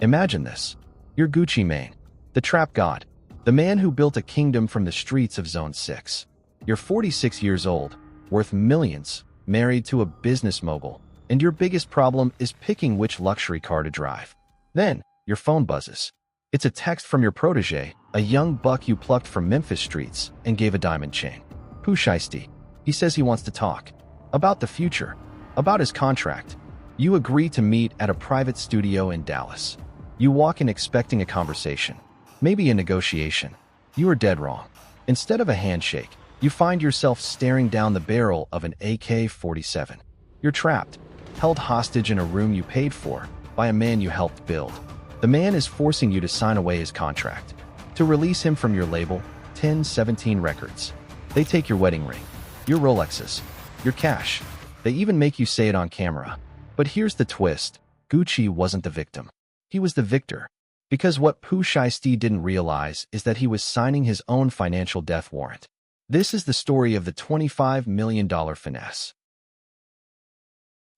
Imagine this. You're Gucci Mane, the trap god, the man who built a kingdom from the streets of Zone 6. You're 46 years old, worth millions, married to a business mogul, and your biggest problem is picking which luxury car to drive. Then, your phone buzzes. It's a text from your protégé, a young buck you plucked from Memphis streets and gave a diamond chain. Pooh Shiesty. He says he wants to talk. About the future. About his contract. You agree to meet at a private studio in Dallas. You walk in expecting a conversation. Maybe a negotiation. You are dead wrong. Instead of a handshake, you find yourself staring down the barrel of an AK-47. You're trapped, held hostage in a room you paid for, by a man you helped build. The man is forcing you to sign away his contract, to release him from your label, 1017 Records. They take your wedding ring, your Rolexes, your cash. They even make you say it on camera. But here's the twist. Gucci wasn't the victim. He was the victor. Because what Pooh Shiesty didn't realize is that he was signing his own financial death warrant. This is the story of the $25 million finesse.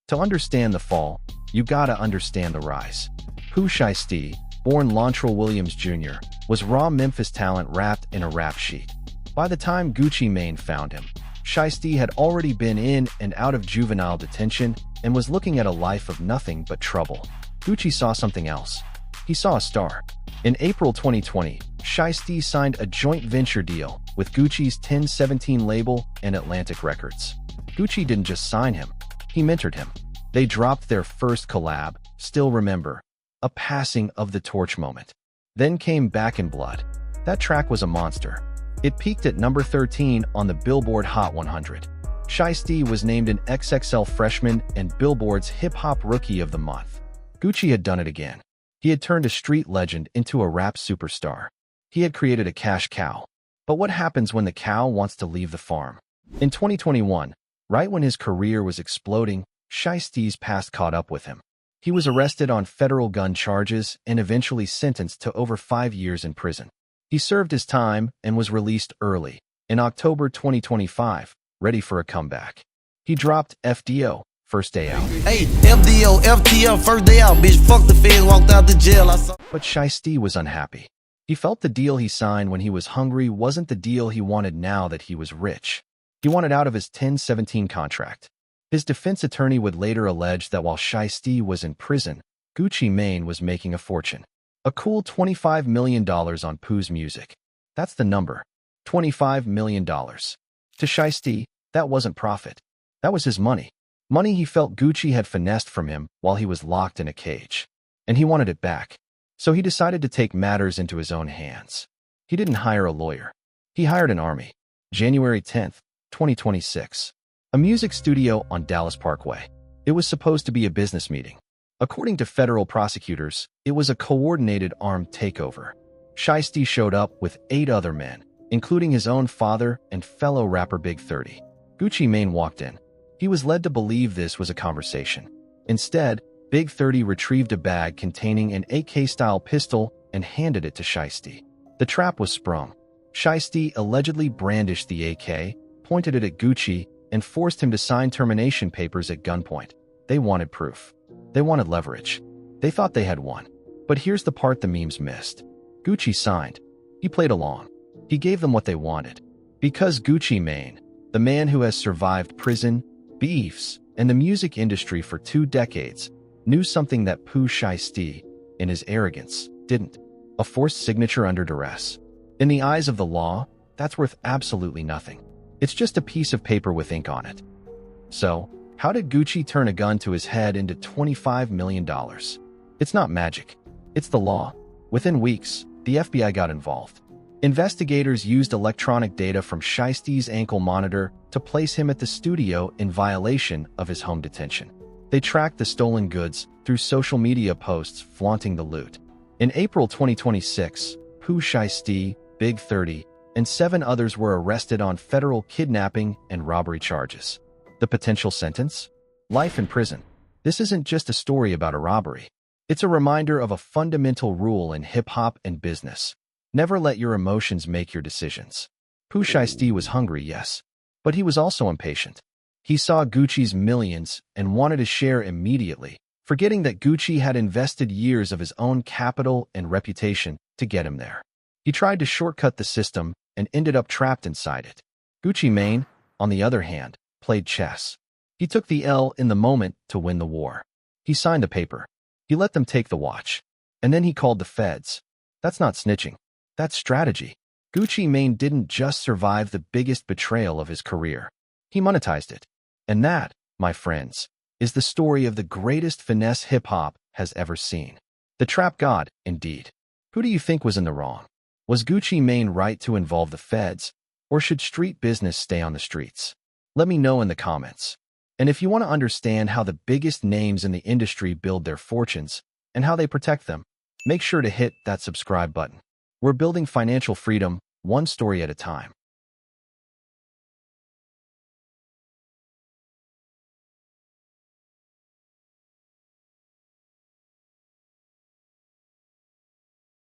To understand the fall, you gotta understand the rise. Pooh Shiesty, born Launtrell Williams Jr., was raw Memphis talent wrapped in a rap sheet. By the time Gucci Mane found him, Shiesty had already been in and out of juvenile detention and was looking at a life of nothing but trouble. Gucci saw something else. He saw a star. In April 2020, Shiesty signed a joint venture deal with Gucci's 1017 label and Atlantic Records. Gucci didn't just sign him, he mentored him. They dropped their first collab, Still Remember, a passing of the torch moment. Then came Back in Blood. That track was a monster. It peaked at number 13 on the Billboard Hot 100. Shiesty was named an XXL Freshman and Billboard's Hip Hop Rookie of the Month. Gucci had done it again. He had turned a street legend into a rap superstar. He had created a cash cow. But what happens when the cow wants to leave the farm? In 2021, right when his career was exploding, Shiesty's past caught up with him. He was arrested on federal gun charges and eventually sentenced to over 5 years in prison. He served his time and was released early, in October 2025, ready for a comeback. He dropped FDO, First Day Out. Hey, FDO, FTL, first day out, bitch. Fuck the feds, walked out the jail. But Shiesty was unhappy. He felt the deal he signed when he was hungry wasn't the deal he wanted now that he was rich. He wanted out of his 1017 contract. His defense attorney would later allege that while Shiesty was in prison, Gucci Mane was making a fortune. A cool $25 million on Pooh's music. That's the number. $25 million. To Shiesty, that wasn't profit. That was his money. Money he felt Gucci had finessed from him while he was locked in a cage. And he wanted it back. So he decided to take matters into his own hands. He didn't hire a lawyer. He hired an army. January 10th, 2026. A music studio on Dallas Parkway. It was supposed to be a business meeting. According to federal prosecutors, it was a coordinated armed takeover. Shiesty showed up with 8 other men, including his own father and fellow rapper Big 30. Gucci Mane walked in. He was led to believe this was a conversation. Instead, Big 30 retrieved a bag containing an AK-style pistol and handed it to Shiesty. The trap was sprung. Shiesty allegedly brandished the AK, pointed it at Gucci, and forced him to sign termination papers at gunpoint. They wanted proof. They wanted leverage. They thought they had won. But here's the part the memes missed. Gucci signed. He played along. He gave them what they wanted. Because Gucci Mane, the man who has survived prison, beefs, and the music industry for 2 decades, knew something that Pooh Shiesty, in his arrogance, didn't. A forced signature under duress. In the eyes of the law, that's worth absolutely nothing. It's just a piece of paper with ink on it. So, how did Gucci turn a gun to his head into $25 million? It's not magic. It's the law. Within weeks, the FBI got involved. Investigators used electronic data from Shiesty's ankle monitor to place him at the studio in violation of his home detention. They tracked the stolen goods through social media posts flaunting the loot. In April 2026, Pooh Shiesty, Big 30, and 7 others were arrested on federal kidnapping and robbery charges. The potential sentence? Life in prison. This isn't just a story about a robbery. It's a reminder of a fundamental rule in hip-hop and business. Never let your emotions make your decisions. Pooh Shiesty was hungry, yes, but he was also impatient. He saw Gucci's millions and wanted to share immediately, forgetting that Gucci had invested years of his own capital and reputation to get him there. He tried to shortcut the system and ended up trapped inside it. Gucci Mane, on the other hand, played chess. He took the L in the moment to win the war. He signed the paper. He let them take the watch. And then he called the feds. That's not snitching. That's strategy. Gucci Mane didn't just survive the biggest betrayal of his career. He monetized it. And that, my friends, is the story of the greatest finesse hip-hop has ever seen. The trap god, indeed. Who do you think was in the wrong? Was Gucci Mane right to involve the feds, or should street business stay on the streets? Let me know in the comments. And if you want to understand how the biggest names in the industry build their fortunes and how they protect them, make sure to hit that subscribe button. We're building financial freedom one story at a time.